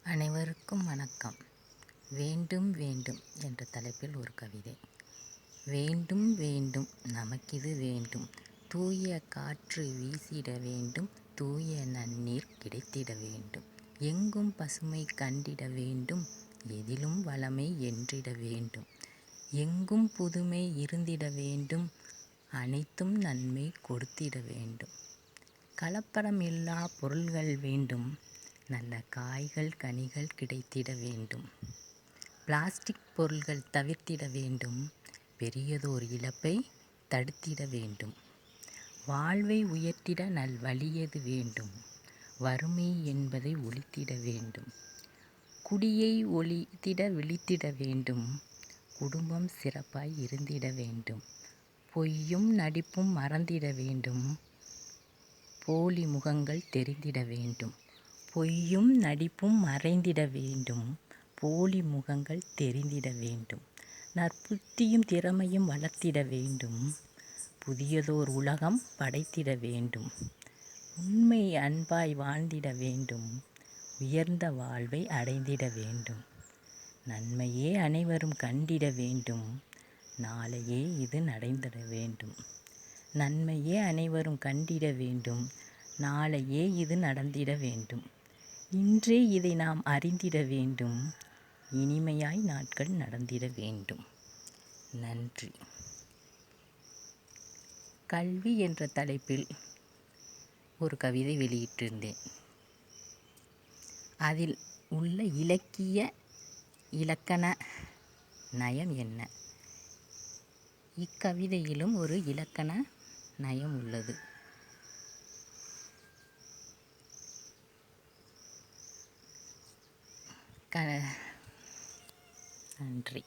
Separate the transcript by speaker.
Speaker 1: அனைவருக்கும் வணக்கம். வேண்டும் வேண்டும் என்ற தலைப்பில் ஒரு கவிதை. வேண்டும் வேண்டும் நமக்கிது வேண்டும், தூய காற்று வீசிட வேண்டும், தூய நன்னீர் கிடைத்திட வேண்டும், எங்கும் பசுமை கண்டிட வேண்டும், எதிலும் வளமை என்றிட வேண்டும், எங்கும் புதுமை இருந்திட வேண்டும், அனைத்தும் நன்மை கொடுத்திட வேண்டும், கலப்படம் இல்லா பொருள்கள் வேண்டும், நல்ல காய்கள் கனிகள் கிடைத்திட வேண்டும், பிளாஸ்டிக் பொருள்கள் தவிர்த்திட வேண்டும், பெரியதோர் இழப்பை தடுத்திட வேண்டும், வாழ்வை உயர்த்திட நல்வழியது வேண்டும், வறுமை என்பதை ஒழித்திட வேண்டும், குடியை ஒழித்திட விழித்திட வேண்டும், குடும்பம் சிறப்பாய் இருந்திட வேண்டும், பொய்யும் நடிப்பும் மறந்திட வேண்டும், போலி முகங்கள் தெரிந்திட வேண்டும், பொய்யும் நடிப்பும் மறைந்திட வேண்டும், போலி முகங்கள் தெரிந்திட வேண்டும், நற்புத்தியும் திறமையும் வளர்த்திட வேண்டும், புதியதோர் உலகம் படைத்திட வேண்டும், உண்மை அன்பாய் வாழ்ந்திட வேண்டும், உயர்ந்த வாழ்வை அடைந்திட வேண்டும், நன்மையே அனைவரும் கண்டிட வேண்டும், நாளையே இது நடந்திட வேண்டும், நன்மையே அனைவரும் கண்டிட வேண்டும், நாளையே இது நடந்திட வேண்டும், இன்றே இதை நாம் அறிந்திட வேண்டும், இனிமையாய் நாட்கள் நடந்திட வேண்டும். நன்றி. கல்வி என்ற தலைப்பில் ஒரு கவிதை வெளியிட்டிருந்தேன். அதில் உள்ள இலக்கண நயம் என்ன? இக்கவிதையிலும் ஒரு இலக்கண நயம் உள்ளது. நன்றி.